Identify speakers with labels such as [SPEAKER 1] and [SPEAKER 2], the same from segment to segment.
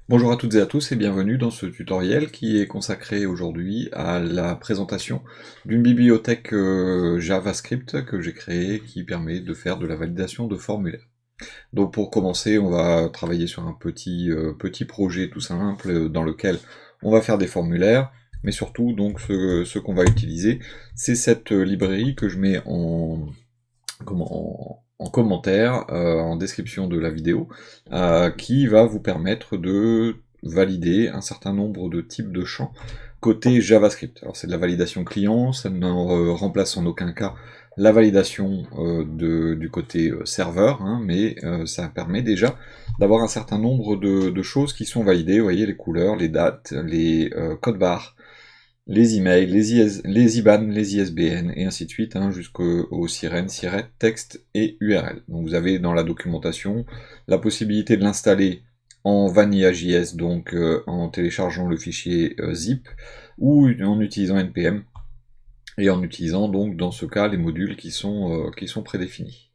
[SPEAKER 1] Bonjour à toutes et à tous et bienvenue dans ce tutoriel qui est consacré aujourd'hui à la présentation d'une bibliothèque JavaScript que j'ai créée qui permet de faire de la validation de formulaires. Donc pour commencer, on va travailler sur un petit projet tout simple dans lequel on va faire des formulaires, mais surtout donc ce qu'on va utiliser, c'est cette librairie que je mets en commentaire, en description de la vidéo, qui va vous permettre de valider un certain nombre de types de champs côté JavaScript. Alors c'est de la validation client, ça ne remplace en aucun cas la validation du côté serveur, hein, mais ça permet déjà d'avoir un certain nombre de choses qui sont validées. Vous voyez les couleurs, les dates, les codes barres, les emails, les IBAN, les ISBN, et ainsi de suite, hein, jusqu'au sirène, siret, texte et URL. Donc vous avez dans la documentation la possibilité de l'installer en Vanilla.js, donc en téléchargeant le fichier zip, ou en utilisant NPM, et en utilisant donc dans ce cas les modules qui sont prédéfinis.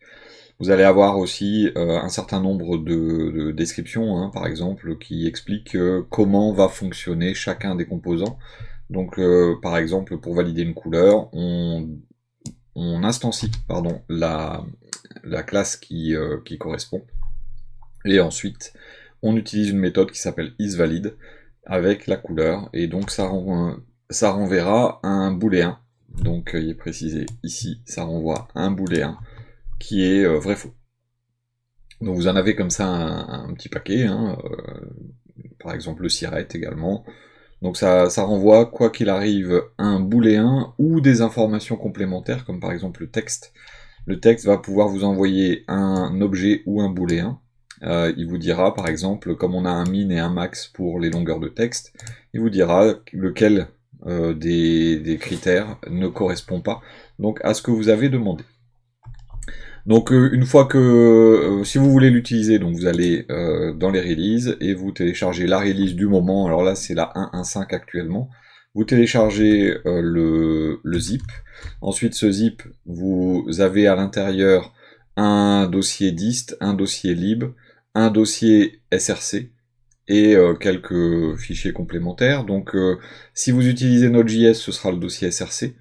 [SPEAKER 1] Vous allez avoir aussi un certain nombre de descriptions, hein, par exemple, qui expliquent comment va fonctionner chacun des composants. Donc par exemple, pour valider une couleur, on instancie la classe qui correspond, et ensuite on utilise une méthode qui s'appelle isValid avec la couleur, et donc ça renverra un booléen. Donc il est précisé ici, ça renvoie un booléen qui est vrai-faux. Donc vous en avez comme ça un petit paquet, hein, par exemple le siret également. Donc ça renvoie, quoi qu'il arrive, un booléen ou des informations complémentaires, comme par exemple le texte. Le texte va pouvoir vous envoyer un objet ou un booléen. Il vous dira, par exemple, comme on a un min et un max pour les longueurs de texte, il vous dira lequel des critères ne correspond pas donc à ce que vous avez demandé. Donc une fois que, si vous voulez l'utiliser, donc vous allez dans les releases et vous téléchargez la release du moment. Alors là c'est la 1.1.5 actuellement. Vous téléchargez le zip. Ensuite ce zip, vous avez à l'intérieur un dossier dist, un dossier lib, un dossier src et quelques fichiers complémentaires. Donc si vous utilisez Node.js, ce sera le dossier src.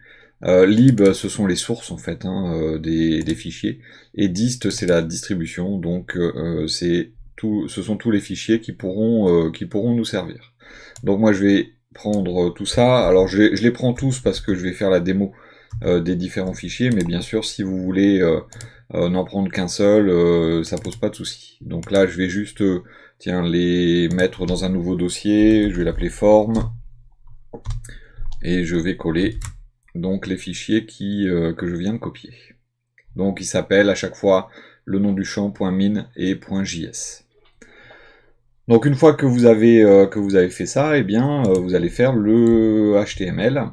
[SPEAKER 1] Lib, ce sont les sources en fait, hein, des fichiers, et dist c'est la distribution, donc ce sont tous les fichiers qui pourront nous servir. Donc moi je vais prendre tout ça. Alors je les prends tous parce que je vais faire la démo des différents fichiers, mais bien sûr si vous voulez n'en prendre qu'un seul, ça pose pas de souci. Donc là je vais juste les mettre dans un nouveau dossier, je vais l'appeler form, et je vais coller donc les fichiers que je viens de copier. Donc il s'appelle à chaque fois le nom du champ .min et .js. Donc une fois que vous avez fait ça, eh bien vous allez faire le HTML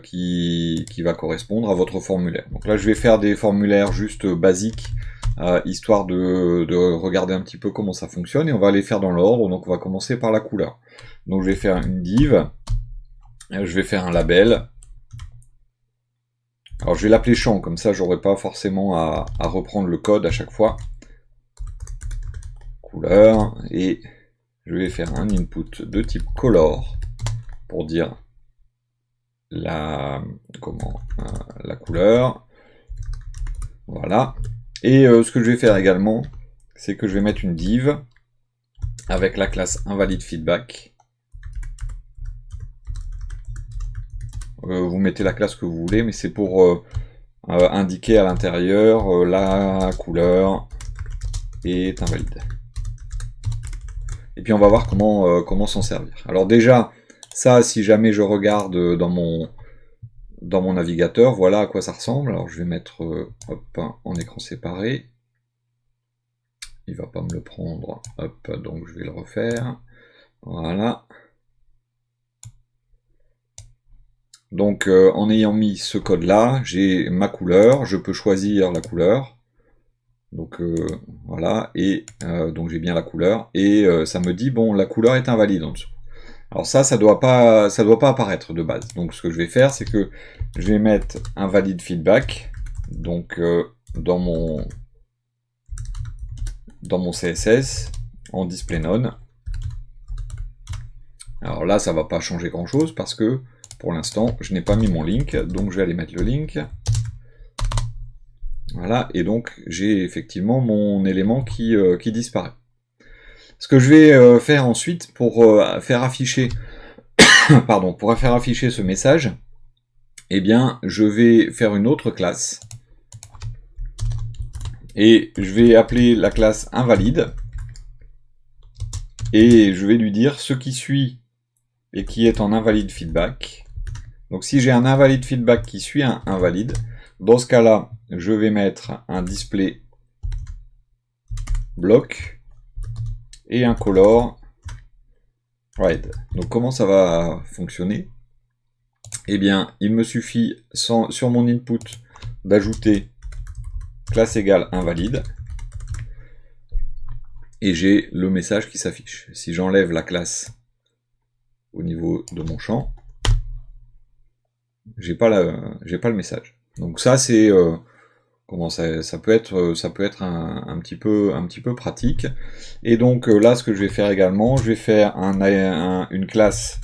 [SPEAKER 1] qui va correspondre à votre formulaire. Donc là je vais faire des formulaires juste basiques, histoire de regarder un petit peu comment ça fonctionne, et on va les faire dans l'ordre. Donc on va commencer par la couleur. Donc je vais faire une div, je vais faire un label. Alors je vais l'appeler champ, comme ça j'aurai pas forcément à reprendre le code à chaque fois. Couleur, et je vais faire un input de type color pour dire la couleur. Voilà. Et ce que je vais faire également, c'est que je vais mettre une div avec la classe invalidFeedback. Vous mettez la classe que vous voulez, mais c'est pour indiquer à l'intérieur la couleur est invalide. Et puis on va voir comment s'en servir. Alors déjà, ça, si jamais je regarde dans mon navigateur, voilà à quoi ça ressemble. Alors je vais mettre en écran séparé. Il va pas me le prendre. Hop, donc je vais le refaire. Voilà. Donc en ayant mis ce code là, j'ai ma couleur, je peux choisir la couleur. Donc voilà, et donc j'ai bien la couleur, et ça me dit bon, la couleur est invalide en dessous. Alors ça doit pas apparaître de base. Donc ce que je vais faire, c'est que je vais mettre un valid feedback, donc dans mon CSS en display none. Alors là, ça va pas changer grand chose parce que pour l'instant, je n'ai pas mis mon link, donc je vais aller mettre le link. Voilà, et donc j'ai effectivement mon élément qui disparaît. Ce que je vais faire ensuite pour faire afficher, pardon, pour faire afficher ce message, eh bien, je vais faire une autre classe et je vais appeler la classe invalide et je vais lui dire ce qui suit et qui est en invalide feedback. Donc si j'ai un invalide feedback qui suit un invalide, dans ce cas-là, je vais mettre un display bloc et un color red. Donc comment ça va fonctionner? Eh bien, il me suffit sur mon input d'ajouter classe égale invalide et j'ai le message qui s'affiche. Si j'enlève la classe au niveau de mon champ, j'ai pas le message. Donc ça c'est comment ça peut être un petit peu pratique. Et donc là, ce que je vais faire également, je vais faire une classe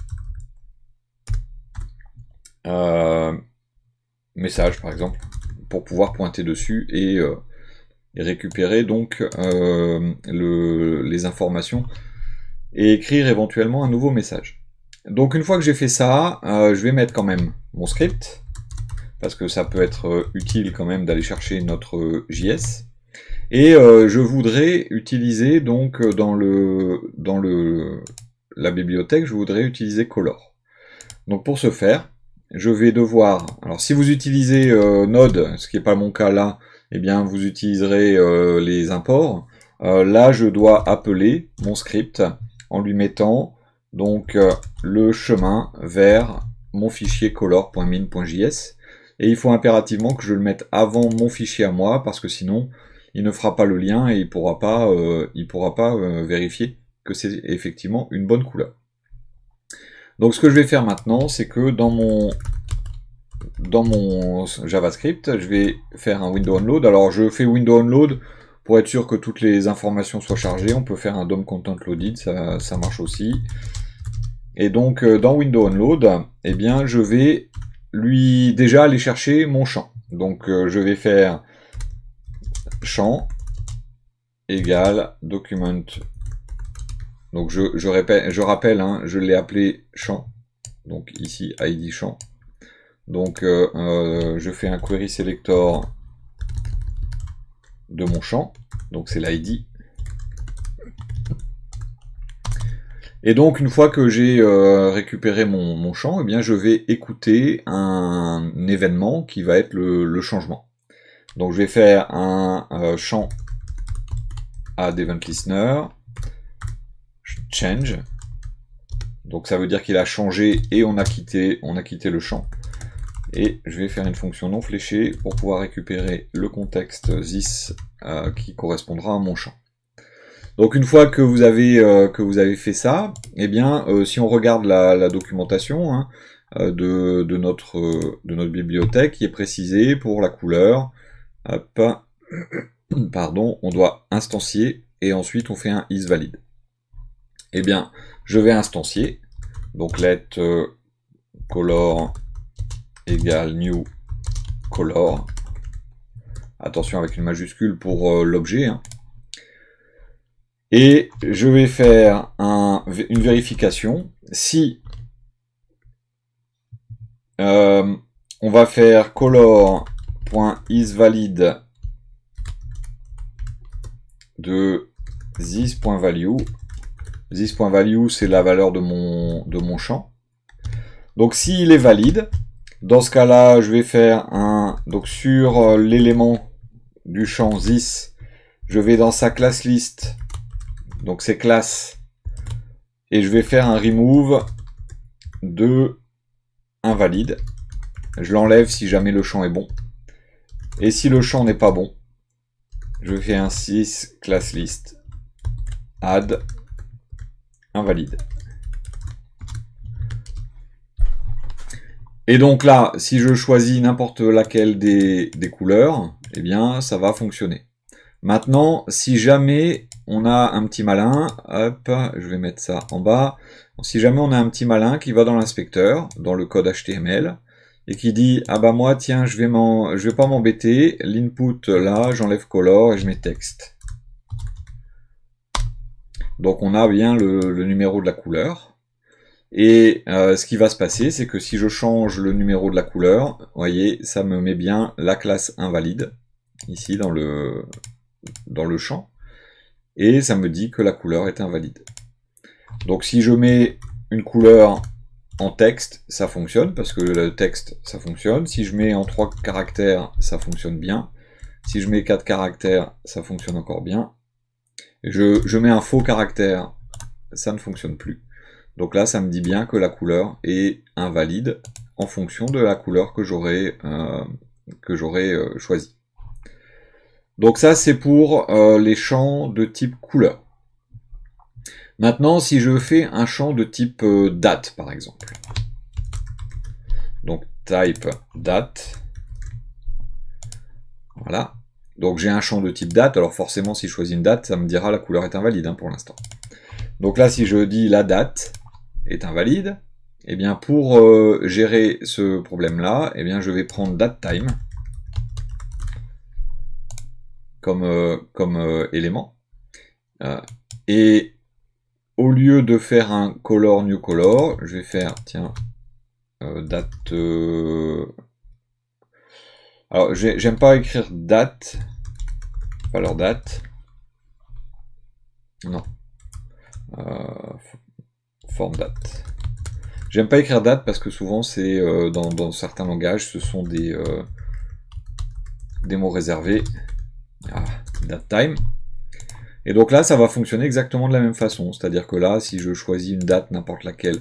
[SPEAKER 1] message par exemple pour pouvoir pointer dessus et récupérer donc les informations et écrire éventuellement un nouveau message. Donc une fois que j'ai fait ça, je vais mettre quand même mon script, parce que ça peut être utile quand même d'aller chercher notre JS. Et je voudrais utiliser donc dans la bibliothèque, je voudrais utiliser Color. Donc pour ce faire, je vais devoir, alors si vous utilisez Node, ce qui n'est pas mon cas là, eh bien vous utiliserez les imports. Là je dois appeler mon script en lui mettant donc le chemin vers mon fichier color.min.js. Et il faut impérativement que je le mette avant mon fichier à moi, parce que sinon il ne fera pas le lien et il pourra pas vérifier que c'est effectivement une bonne couleur. Donc ce que je vais faire maintenant, c'est que dans mon JavaScript, je vais faire un window onload. Alors je fais window onload pour être sûr que toutes les informations soient chargées. On peut faire un DOM content loaded, ça marche aussi. Et donc dans window onload, eh bien je vais lui déjà aller chercher mon champ. Donc je vais faire champ égale document. Donc je rappelle, hein, je l'ai appelé champ. Donc ici id champ. Donc je fais un query selector de mon champ. Donc c'est l'id. Et donc une fois que j'ai récupéré mon champ, eh bien je vais écouter un événement qui va être le changement. Donc je vais faire un champ add event listener change. Donc ça veut dire qu'il a changé et on a quitté le champ. Et je vais faire une fonction non fléchée pour pouvoir récupérer le contexte this qui correspondra à mon champ. Donc une fois que vous avez fait ça, eh bien si on regarde la documentation hein, de notre bibliothèque, il est précisé pour la couleur, pardon, on doit instancier et ensuite on fait un isValid. Eh bien, je vais instancier, donc let color égale new color. Attention avec une majuscule pour l'objet. Hein. Et je vais faire une vérification. Si on va faire color.isValid de this.value. This.value, c'est la valeur de mon champ. Donc s'il est valide, dans ce cas-là, je vais faire donc sur l'élément du champ this, je vais dans sa class list, donc c'est classe, et je vais faire un remove de invalide. Je l'enlève si jamais le champ est bon. Et si le champ n'est pas bon, je fais un sys class list add invalide. Et donc là, si je choisis n'importe laquelle des couleurs, eh bien ça va fonctionner. Maintenant, si jamais on a un petit malin, hop, je vais mettre ça en bas. Si jamais on a un petit malin qui va dans l'inspecteur, dans le code HTML, et qui dit, ah bah moi, tiens, je vais pas m'embêter, l'input là, j'enlève color et je mets texte. Donc on a bien le numéro de la couleur. Et ce qui va se passer, c'est que si je change le numéro de la couleur, vous voyez, ça me met bien la classe invalide, ici dans le champ, et ça me dit que la couleur est invalide. Donc si je mets une couleur en texte, ça fonctionne, parce que le texte, ça fonctionne. Si je mets en 3 caractères, ça fonctionne bien. Si je mets 4 caractères, ça fonctionne encore bien. Je mets un faux caractère, ça ne fonctionne plus. Donc là, ça me dit bien que la couleur est invalide en fonction de la couleur que j'aurai choisie. Donc ça, c'est pour les champs de type couleur. Maintenant, si je fais un champ de type date, par exemple. Donc type date. Voilà. Donc j'ai un champ de type date. Alors forcément, si je choisis une date, ça me dira la couleur est invalide hein, pour l'instant. Donc là, si je dis la date est invalide, eh bien pour gérer ce problème-là, eh bien je vais prendre datetime comme élément. Et au lieu de faire un color new color, je vais faire, tiens, date... Alors, j'aime pas écrire date, valeur date. Non. Forme date. J'aime pas écrire date parce que souvent, c'est dans certains langages, ce sont des mots réservés. Ah, datetime. Et donc là, ça va fonctionner exactement de la même façon. C'est-à-dire que là, si je choisis une date, n'importe laquelle,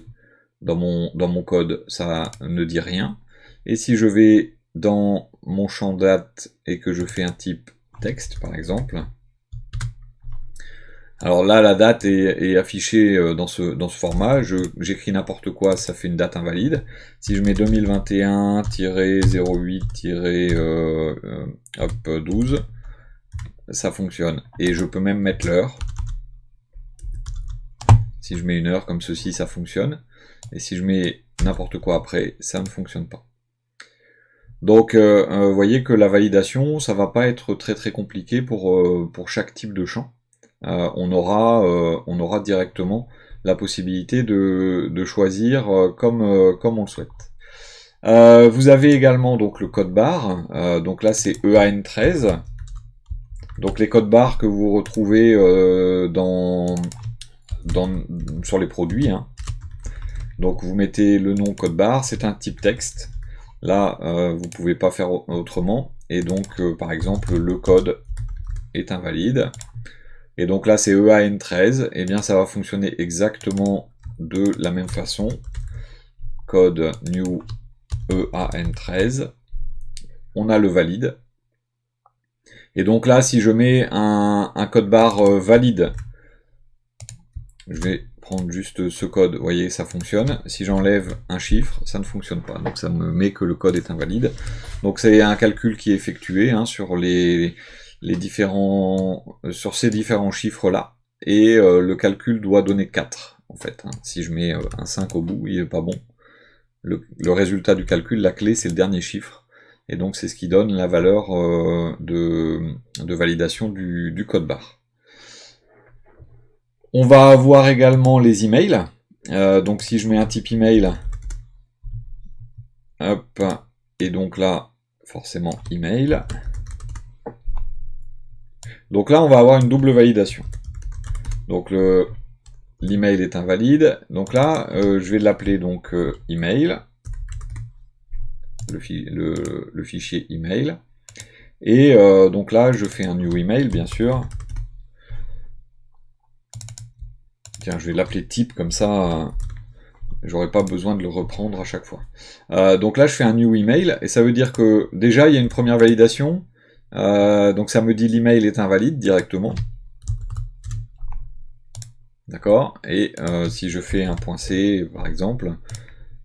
[SPEAKER 1] dans mon code, ça ne dit rien. Et si je vais dans mon champ date et que je fais un type texte, par exemple, alors là, la date est affichée dans ce format. J'écris n'importe quoi, ça fait une date invalide. Si je mets 2021-08-12, ça fonctionne. Et je peux même mettre l'heure. Si je mets une heure comme ceci, ça fonctionne. Et si je mets n'importe quoi après, ça ne fonctionne pas. Donc, vous voyez que la validation, ça va pas être très très compliqué pour chaque type de champ. On aura directement la possibilité de choisir comme on le souhaite. Vous avez également donc le code barre. Donc là, c'est EAN13. Donc les codes barres que vous retrouvez sur les produits. Hein. Donc vous mettez le nom code barre, c'est un type texte. Là, vous pouvez pas faire autrement. Et donc, par exemple, le code est invalide. Et donc là, c'est EAN13. Et bien, ça va fonctionner exactement de la même façon. Code new EAN13. On a le valide. Et donc là, si je mets un code barre valide, je vais prendre juste ce code, vous voyez, ça fonctionne. Si j'enlève un chiffre, ça ne fonctionne pas. Donc ça me met que le code est invalide. Donc c'est un calcul qui est effectué hein, sur ces différents chiffres-là. Et le calcul doit donner 4, en fait. Hein. Si je mets un 5 au bout, il n'est pas bon. Le résultat du calcul, la clé, c'est le dernier chiffre. Et donc c'est ce qui donne la valeur de validation du code barre. On va avoir également les emails. Donc si je mets un type email, hop, et donc là, forcément email. Donc là, on va avoir une double validation. Donc l'email est invalide. Donc là, je vais l'appeler donc email. Le fichier email. Et donc là, je fais un new email, bien sûr. Tiens, je vais l'appeler type, comme ça, j'aurai pas besoin de le reprendre à chaque fois. Donc là, je fais un new email, et ça veut dire que déjà, il y a une première validation. Donc ça me dit l'email est invalide directement. D'accord. Et si je fais un .c, par exemple,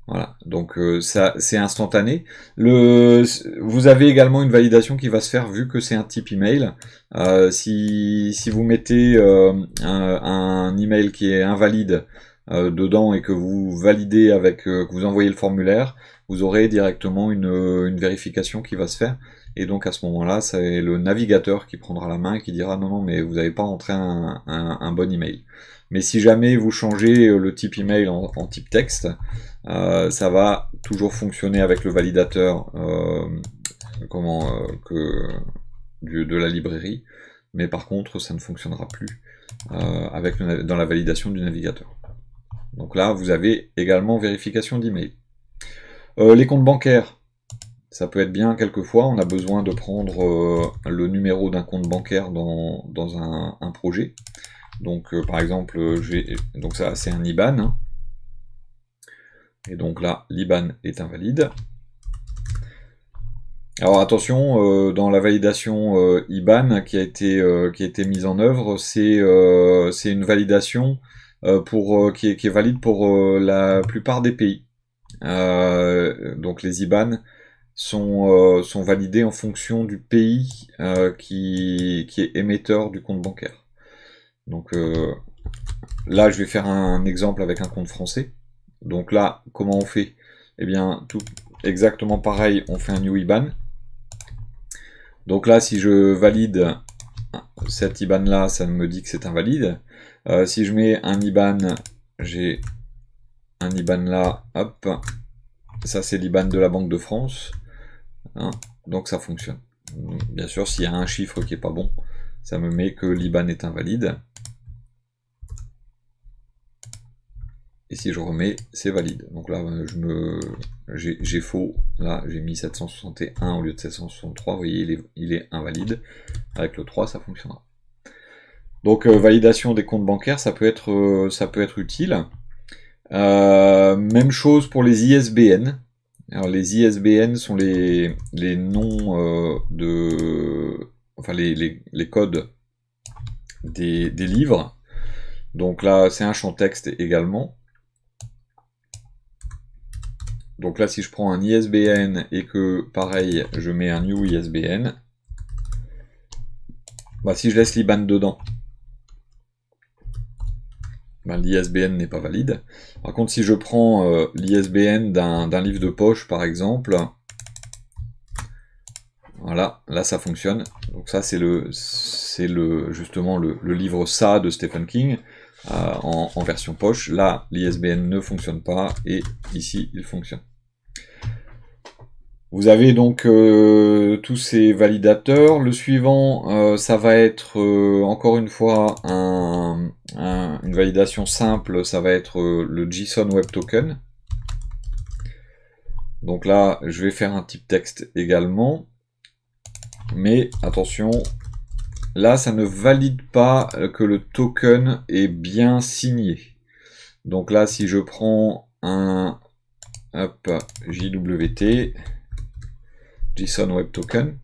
[SPEAKER 1] Voilà, donc ça c'est instantané. Vous avez également une validation qui va se faire vu que c'est un type email. Si vous mettez un email qui est invalide dedans et que vous validez avec que vous envoyez le formulaire, vous aurez directement une vérification qui va se faire. Et donc à ce moment-là, c'est le navigateur qui prendra la main et qui dira non, non, mais vous n'avez pas entré un bon email. Mais si jamais vous changez le type email en type texte, ça va toujours fonctionner avec le validateur de la librairie, mais par contre ça ne fonctionnera plus dans la validation du navigateur. Donc là, vous avez également vérification d'email. Les comptes bancaires, ça peut être bien quelquefois, on a besoin de prendre le numéro d'un compte bancaire dans un projet. Donc par exemple, donc ça c'est un IBAN, hein. Et donc là, l'IBAN est invalide. Alors attention, dans la validation IBAN qui a été mise en œuvre, c'est une validation qui est valide pour la plupart des pays. Donc les IBAN sont validés en fonction du pays qui est émetteur du compte bancaire. Donc là, je vais faire un exemple avec un compte français. Donc là, comment on fait? Eh bien, tout exactement pareil, on fait un new IBAN. Donc là, si je valide cet IBAN là, ça me dit que c'est invalide. Si je mets un IBAN, j'ai un IBAN là, hop, ça c'est l'IBAN de la Banque de France, hein, donc ça fonctionne. Bien sûr, s'il y a un chiffre qui est pas bon, ça me met que l'IBAN est invalide. Et si je remets, c'est valide. Donc là, j'ai faux. Là, j'ai mis 761 au lieu de 763. Vous voyez, il est invalide. Avec le 3, ça fonctionnera. Donc, validation des comptes bancaires, ça peut être utile. Même chose pour les ISBN. Alors, les ISBN sont les noms enfin, les codes des livres. Donc là, c'est un champ texte également. Donc là, si je prends un ISBN et que, pareil, je mets un new ISBN, bah, si je laisse l'IBAN dedans, bah, l'ISBN n'est pas valide. Par contre, si je prends l'ISBN d'un livre de poche, par exemple, voilà, là ça fonctionne. Donc ça, c'est justement le livre Ça de Stephen King en version poche. Là, l'ISBN ne fonctionne pas et ici, il fonctionne. Vous avez donc tous ces validateurs. Le suivant, ça va être encore une fois une validation simple, ça va être le JSON Web Token. Donc là, je vais faire un type texte également. Mais attention, là, ça ne valide pas que le token est bien signé. Donc là, si je prends un JWT, JSON Web Token,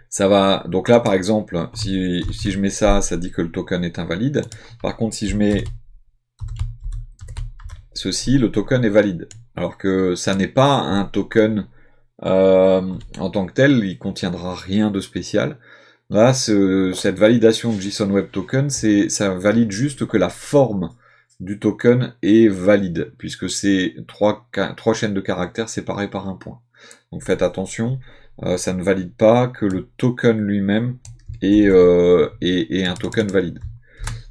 [SPEAKER 1] ça va, donc là par exemple, si je mets ça, ça dit que le token est invalide. Par contre, si je mets ceci, le token est valide. Alors que ça n'est pas un token en tant que tel, il contiendra rien de spécial. Là, cette validation de JSON Web Token, ça valide juste que la forme du token est valide, puisque c'est trois chaînes de caractères séparées par un point. Donc faites attention, ça ne valide pas que le token lui-même est un token valide.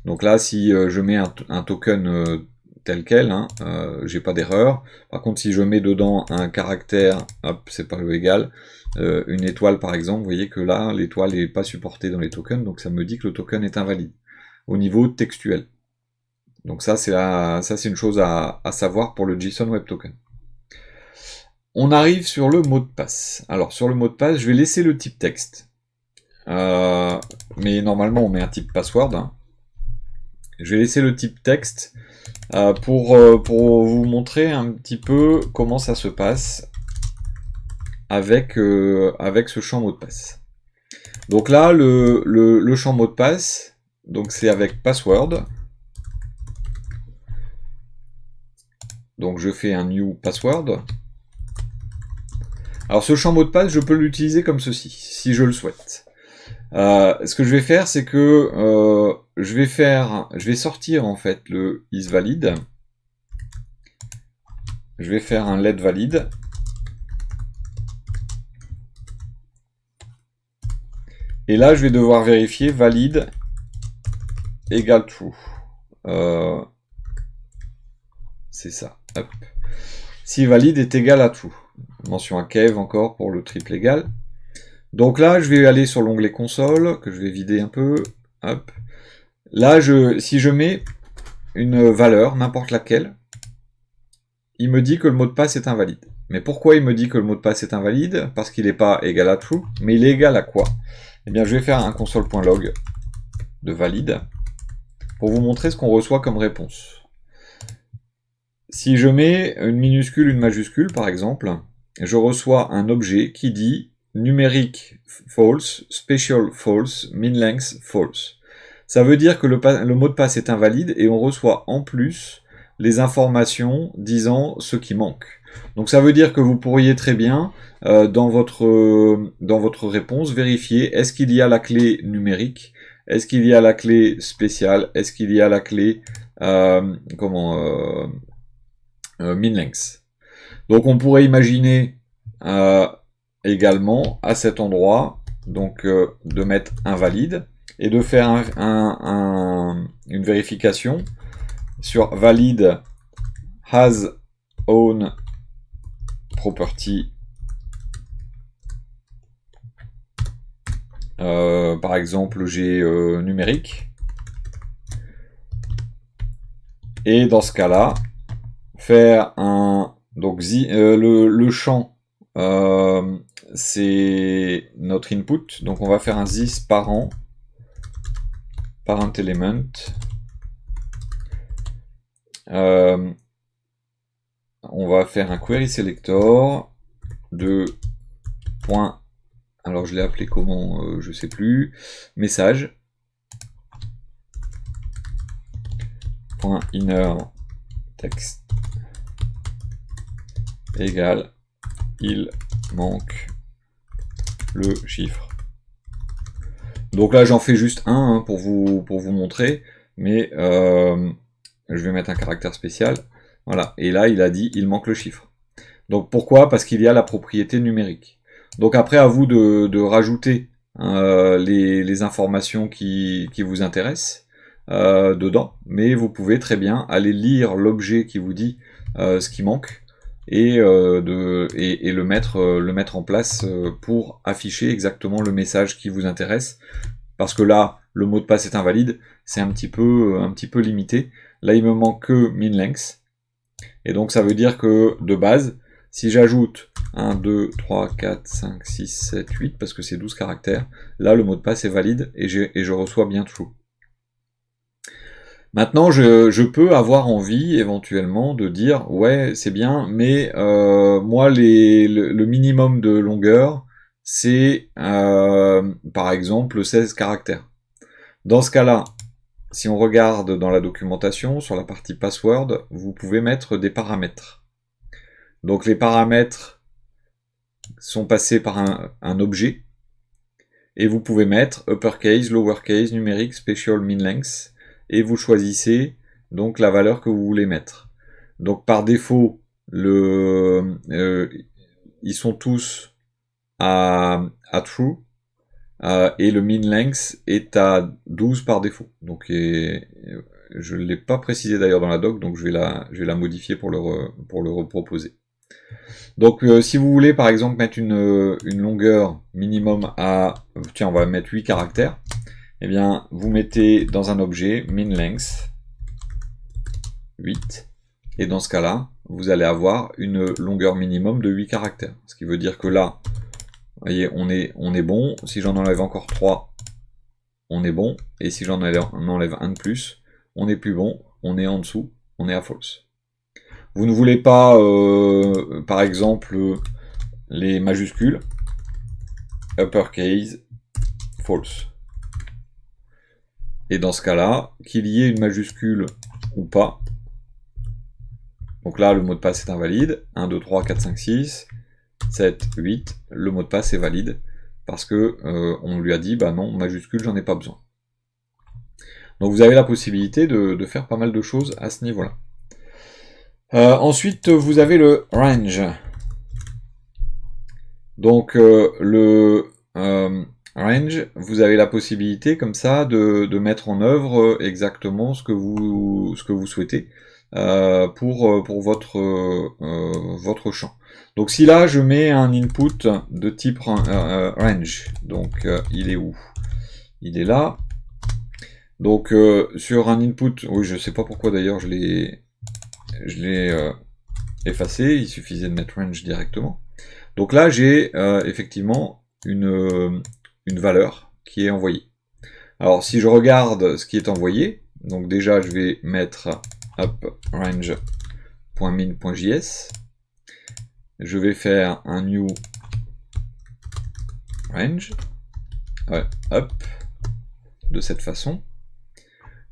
[SPEAKER 1] Donc là, si je mets un token tel quel, hein, j'ai pas d'erreur. Par contre, si je mets dedans un caractère, hop, c'est pas le égal, une étoile par exemple, vous voyez que là, l'étoile n'est pas supportée dans les tokens, donc ça me dit que le token est invalide, au niveau textuel. Donc ça, c'est une chose à savoir pour le JSON Web Token. On arrive sur le mot de passe. Alors, sur le mot de passe, je vais laisser le type texte. Mais normalement, on met un type password. Hein. Je vais laisser le type texte pour vous montrer un petit peu comment ça se passe avec ce champ mot de passe. Donc là, le champ mot de passe, donc c'est avec password. donc je fais un new password. Alors ce champ mot de passe, je peux l'utiliser comme ceci, si je le souhaite. Ce que je vais faire, c'est que je vais sortir en fait le isValid. Je vais faire un letValid. Et là, je vais devoir vérifier valide égale true. C'est ça. Hop. Si valide est égal à true. Mention à Kev encore pour le triple égal. Donc là, je vais aller sur l'onglet console, que je vais vider un peu. Hop. Là, si je mets une valeur, n'importe laquelle, il me dit que le mot de passe est invalide. Mais pourquoi il me dit que le mot de passe est invalide? Parce qu'il n'est pas égal à true, mais il est égal à quoi? Eh bien, je vais faire un console.log de valide pour vous montrer ce qu'on reçoit comme réponse. Si je mets une minuscule, une majuscule, par exemple, je reçois un objet qui dit numérique false, special false, min length false. Ça veut dire que le mot de passe est invalide et on reçoit en plus les informations disant ce qui manque. Donc ça veut dire que vous pourriez très bien, dans votre réponse, vérifier est-ce qu'il y a la clé numérique, est-ce qu'il y a la clé spéciale, est-ce qu'il y a la clé min length. Donc on pourrait imaginer également à cet endroit donc de mettre invalide et de faire une vérification sur valide has own property. Par exemple, j'ai numérique. Et dans ce cas-là, faire un... Donc le champ, c'est notre input. Donc on va faire un this parent element. On va faire un query selector de point, alors je l'ai appelé comment, je sais plus, message, point inner text égale il manque le chiffre. Donc là j'en fais juste un hein, pour vous montrer, mais je vais mettre un caractère spécial. Voilà, et là il a dit il manque le chiffre. Donc pourquoi? Parce qu'il y a la propriété numérique. Donc après à vous de rajouter les informations qui vous intéressent dedans, mais vous pouvez très bien aller lire l'objet qui vous dit ce qui manque et le mettre en place pour afficher exactement le message qui vous intéresse. Parce que là, le mot de passe est invalide, c'est un petit peu limité. Là, il me manque que min length. Et donc, ça veut dire que, de base, si j'ajoute 1, 2, 3, 4, 5, 6, 7, 8, parce que c'est 12 caractères, là, le mot de passe est valide et je reçois bien true. Maintenant, je peux avoir envie, éventuellement, de dire, ouais, c'est bien, mais moi, le minimum de longueur, c'est, par exemple, 16 caractères. Dans ce cas-là, si on regarde dans la documentation, sur la partie password, vous pouvez mettre des paramètres. Donc les paramètres sont passés par un objet, et vous pouvez mettre uppercase, lowercase, numérique, special, min length, et vous choisissez donc la valeur que vous voulez mettre. Donc par défaut, ils sont tous à true, et le min length est à 12 par défaut. Donc je ne l'ai pas précisé d'ailleurs dans la doc, donc je vais la modifier pour le reproposer. Donc si vous voulez par exemple mettre une longueur minimum à, tiens on va mettre 8 caractères, eh bien vous mettez dans un objet min length 8, et dans ce cas-là, vous allez avoir une longueur minimum de 8 caractères. Ce qui veut dire que là, vous voyez, on est bon. Si j'en enlève encore 3, on est bon. Et si j'en enlève un de plus, on n'est plus bon. On est en dessous, on est à false. Vous ne voulez pas, par exemple, les majuscules, uppercase, false. Et dans ce cas-là, qu'il y ait une majuscule ou pas, Donc là, le mot de passe est invalide. 1, 2, 3, 4, 5, 6, 7, 8. Le mot de passe est valide parce que on lui a dit, bah non, majuscule, j'en ai pas besoin. Donc vous avez la possibilité de faire pas mal de choses à ce niveau-là. Ensuite, vous avez le range. Donc le range, vous avez la possibilité comme ça de mettre en œuvre exactement ce que vous souhaitez pour votre champ. Donc si là je mets un input de type range, donc il est où? Il est là. Donc sur un input, oui, je sais pas pourquoi d'ailleurs je l'ai effacé, il suffisait de mettre range directement. Donc là j'ai effectivement une valeur qui est envoyée. Alors si je regarde ce qui est envoyé, donc déjà je vais mettre range.min.js, je vais faire un new range, hop, de cette façon.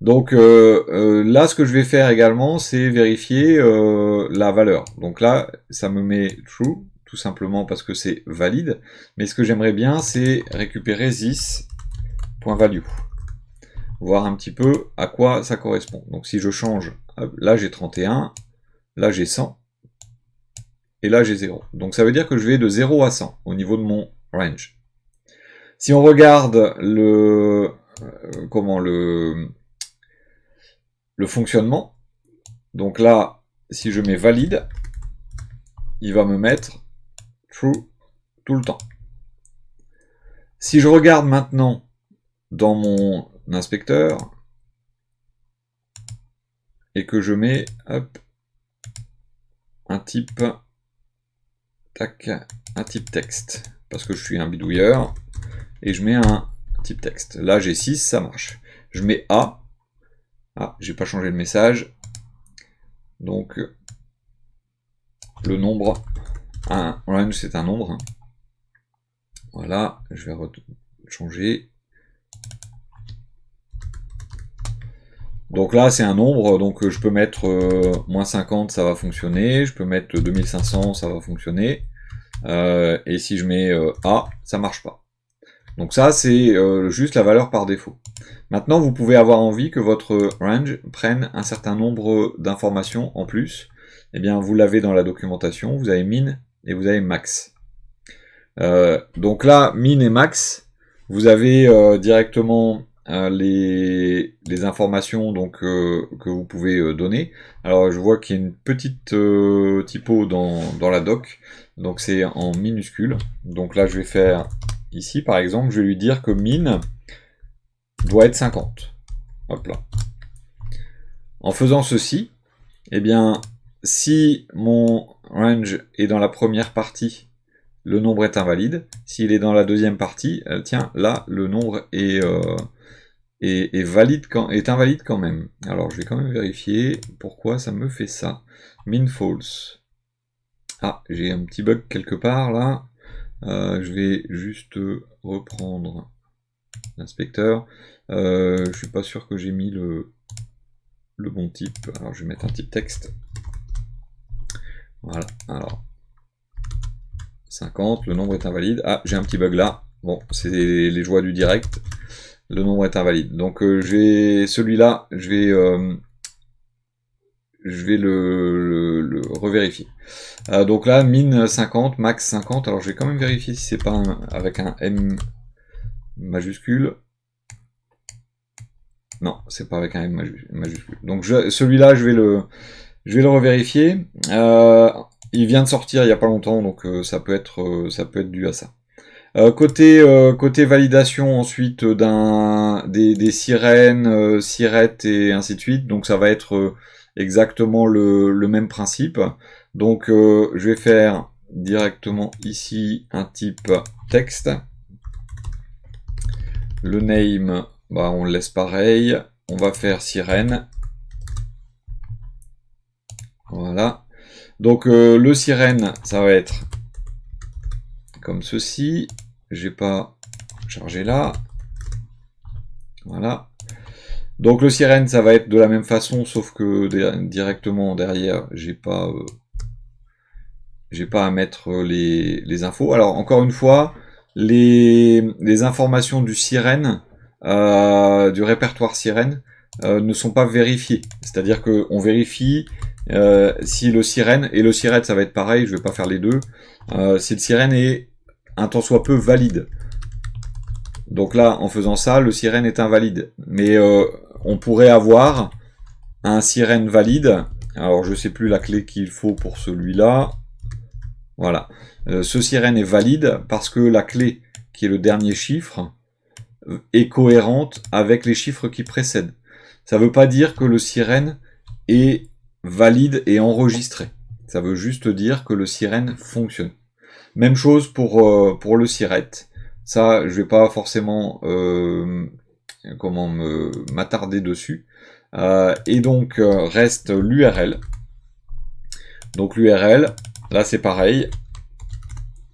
[SPEAKER 1] Donc là, ce que je vais faire également, c'est vérifier la valeur. Donc là, ça me met true, tout simplement parce que c'est valide. Mais ce que j'aimerais bien, c'est récupérer this.value. Voir un petit peu à quoi ça correspond. Donc si je change, là j'ai 31, là j'ai 100, et là j'ai 0. Donc ça veut dire que je vais de 0 à 100 au niveau de mon range. Si on regarde le fonctionnement, donc là, si je mets valide, il va me mettre true tout le temps. Si je regarde maintenant dans mon inspecteur et que je mets un type texte, parce que je suis un bidouilleur, et je mets un type texte. Là j'ai 6, ça marche. Je mets A. Ah, j'ai pas changé le message. Donc le nombre, un range c'est un nombre. Voilà, je vais changer. Donc là c'est un nombre, donc je peux mettre moins 50, ça va fonctionner. Je peux mettre 2500, ça va fonctionner. Et si je mets A, ça marche pas. Donc ça c'est juste la valeur par défaut. Maintenant vous pouvez avoir envie que votre range prenne un certain nombre d'informations en plus. Eh bien vous l'avez dans la documentation, vous avez min et vous avez max. Donc là, min et max, vous avez directement les informations donc, que vous pouvez donner. Alors je vois qu'il y a une petite typo dans la doc, donc c'est en minuscule. Donc là je vais faire ici par exemple, je vais lui dire que min doit être 50. Hop là. En faisant ceci, eh bien si mon range est dans la première partie, le nombre est invalide. S'il est dans la deuxième partie, tiens, là, le nombre est invalide quand même. Alors, je vais quand même vérifier pourquoi ça me fait ça. Min false. Ah, j'ai un petit bug quelque part, là. Je vais juste reprendre l'inspecteur. Je suis pas sûr que j'ai mis le bon type. Alors, je vais mettre un type texte. Voilà, alors... 50, le nombre est invalide. Ah, j'ai un petit bug là. Bon, c'est les joies du direct. Le nombre est invalide. Donc celui-là, je vais le revérifier. Donc là, min 50, max 50. Alors je vais quand même vérifier si c'est pas avec un M majuscule. Non, c'est pas avec un M majuscule. Donc celui-là, je vais le revérifier. Il vient de sortir il n'y a pas longtemps, donc ça peut être dû à ça. Côté validation ensuite des sirènes, sirettes et ainsi de suite, donc ça va être exactement le même principe. Donc je vais faire directement ici un type texte. Le name, bah, on le laisse pareil. On va faire sirène. Voilà. Donc le sirène, ça va être comme ceci. J'ai pas chargé là. Voilà. Donc le sirène, ça va être de la même façon, sauf que directement derrière, j'ai pas à mettre les infos. Alors encore une fois, les informations du sirène, du répertoire sirène, ne sont pas vérifiées. C'est-à-dire qu'on vérifie si le sirène, et le sirène ça va être pareil, je vais pas faire les deux, si le sirène est un tant soit peu valide. Donc là, en faisant ça, le sirène est invalide. Mais on pourrait avoir un sirène valide. Alors je sais plus la clé qu'il faut pour celui-là. Voilà. Ce sirène est valide parce que la clé, qui est le dernier chiffre, est cohérente avec les chiffres qui précèdent. Ça ne veut pas dire que le sirène est valide et enregistré. Ça veut juste dire que le sirène fonctionne. Même chose pour le siret. Ça, je vais pas forcément m'attarder dessus. Et donc reste l'URL. Donc l'URL, là c'est pareil.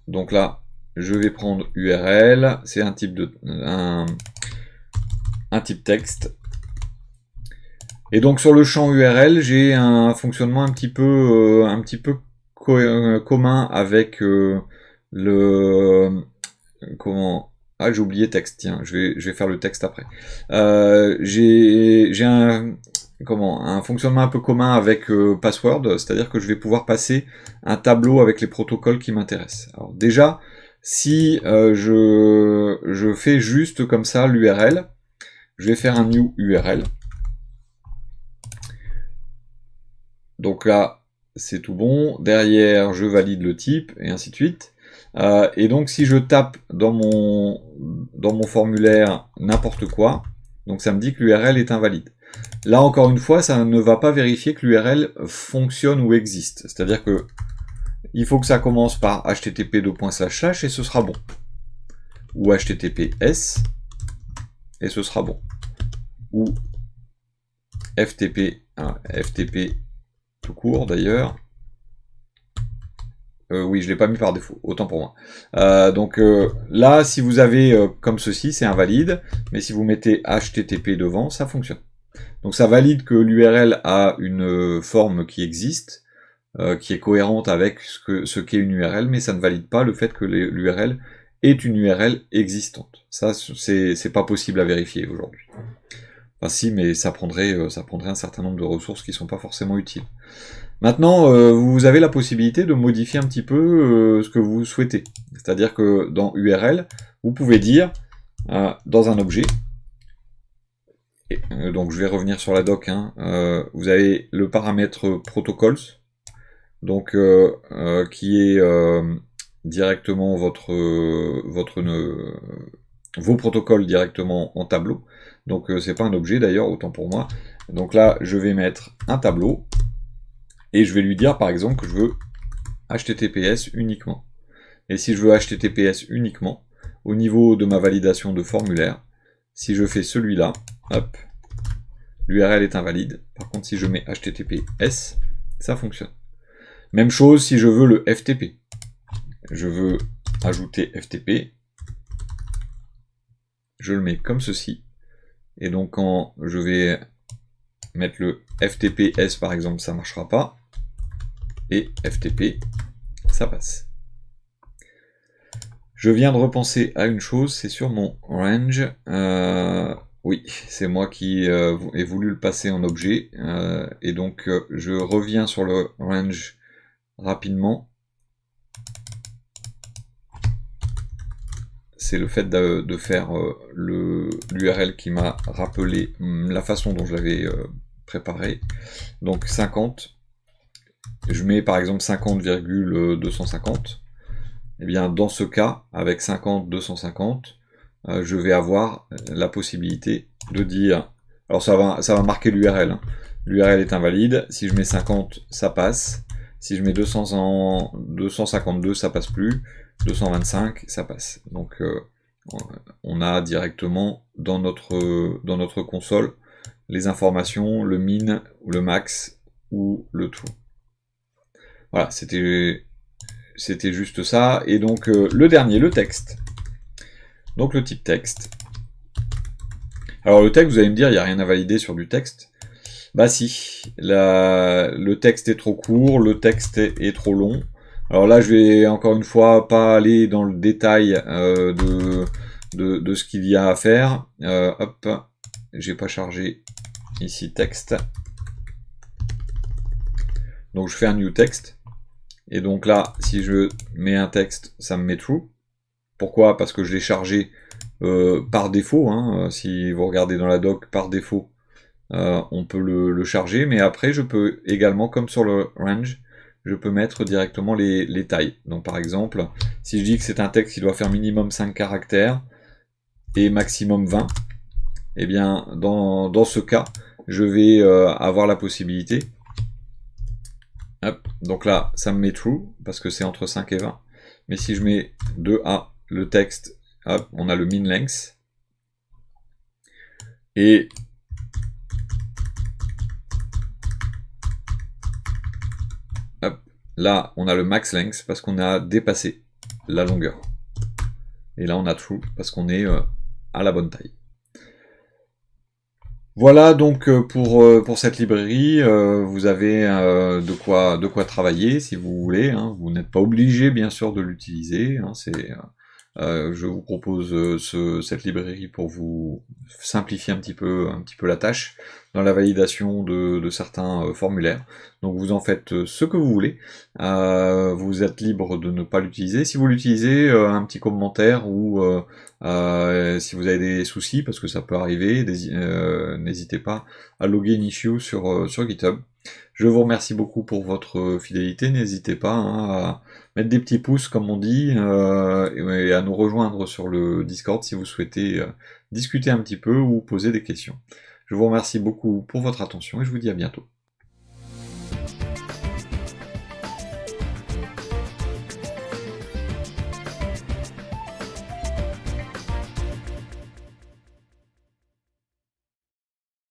[SPEAKER 1] Donc là, je vais prendre URL. C'est un type un type texte. Et donc sur le champ URL, j'ai un fonctionnement un petit peu commun avec ah, j'ai oublié texte, tiens, je vais faire le texte après. J'ai un fonctionnement un peu commun avec Password, c'est-à-dire que je vais pouvoir passer un tableau avec les protocoles qui m'intéressent. Alors déjà, si je fais juste comme ça l'URL, je vais faire un new URL. Donc là, c'est tout bon. Derrière, je valide le type, et ainsi de suite. Et donc, si je tape dans mon formulaire n'importe quoi, donc ça me dit que l'URL est invalide. Là, encore une fois, ça ne va pas vérifier que l'URL fonctionne ou existe. C'est-à-dire que il faut que ça commence par http:// et ce sera bon. Ou https et ce sera bon. Ou FTP tout court d'ailleurs. Oui, je l'ai pas mis par défaut, autant pour moi. Donc là, si vous avez comme ceci, c'est invalide, mais si vous mettez HTTP devant, ça fonctionne. Donc ça valide que l'URL a une forme qui existe, qui est cohérente avec ce qu'est une URL, mais ça ne valide pas le fait que l'URL est une URL existante. Ça, c'est pas possible à vérifier aujourd'hui. Enfin si, mais ça prendrait un certain nombre de ressources qui sont pas forcément utiles. Maintenant, vous avez la possibilité de modifier un petit peu ce que vous souhaitez. C'est-à-dire que dans URL, vous pouvez dire, dans un objet, donc je vais revenir sur la doc, vous avez le paramètre protocols, donc qui est directement vos protocoles directement en tableau. Donc c'est pas un objet d'ailleurs, autant pour moi. Donc là, je vais mettre un tableau, et je vais lui dire par exemple que je veux HTTPS uniquement. Et si je veux HTTPS uniquement, au niveau de ma validation de formulaire, si je fais celui-là, hop, l'URL est invalide. Par contre, si je mets HTTPS, ça fonctionne. Même chose si je veux le FTP. Je veux ajouter FTP. Je le mets comme ceci. Et donc quand je vais mettre le FTPS par exemple, ça ne marchera pas. Et FTP, ça passe. Je viens de repenser à une chose, c'est sur mon range. Oui, c'est moi qui ai voulu le passer en objet. Et donc, je reviens sur le range rapidement. C'est le fait de faire l'URL qui m'a rappelé la façon dont je l'avais préparé. Donc 50. Je mets par exemple 50,250. Et bien dans ce cas, avec 50,250, je vais avoir la possibilité de dire, alors ça va marquer l'URL, l'URL est invalide, si je mets 50, ça passe, si je mets 252, ça passe plus, 225, ça passe. Donc on a directement dans notre console les informations, le min, le max ou le tout. Voilà, c'était juste ça. Et donc le dernier, le texte. Donc le type texte. Alors le texte, vous allez me dire, il n'y a rien à valider sur du texte. Bah si, le texte est trop court, le texte est trop long. Alors là, je vais encore une fois pas aller dans le détail de ce qu'il y a à faire. Hop, j'ai pas chargé ici texte. Donc je fais un new text. Et donc là, si je mets un texte, ça me met true. Pourquoi? Parce que je l'ai chargé par défaut. Hein. Si vous regardez dans la doc, par défaut, on peut le charger. Mais après, je peux également, comme sur le range, je peux mettre directement les tailles. Donc par exemple, si je dis que c'est un texte qui doit faire minimum 5 caractères et maximum 20, eh bien dans ce cas, je vais avoir la possibilité. Hop, donc là, ça me met true, parce que c'est entre 5 et 20. Mais si je mets 2A, le texte, hop, on a le min length. Et hop, là, on a le max length, parce qu'on a dépassé la longueur. Et là, on a true, parce qu'on est à la bonne taille. Voilà donc pour cette librairie, vous avez de quoi travailler si vous voulez, hein. Vous n'êtes pas obligé bien sûr de l'utiliser, hein. Je vous propose cette librairie pour vous simplifier un petit peu la tâche dans la validation de certains formulaires. Donc vous en faites ce que vous voulez, vous êtes libre de ne pas l'utiliser. Si vous l'utilisez, un petit commentaire ou si vous avez des soucis, parce que ça peut arriver, n'hésitez pas à loguer une issue sur GitHub. Je vous remercie beaucoup pour votre fidélité, n'hésitez pas à mettre des petits pouces comme on dit, et à nous rejoindre sur le Discord si vous souhaitez discuter un petit peu ou poser des questions. Je vous remercie beaucoup pour votre attention et je vous dis à bientôt.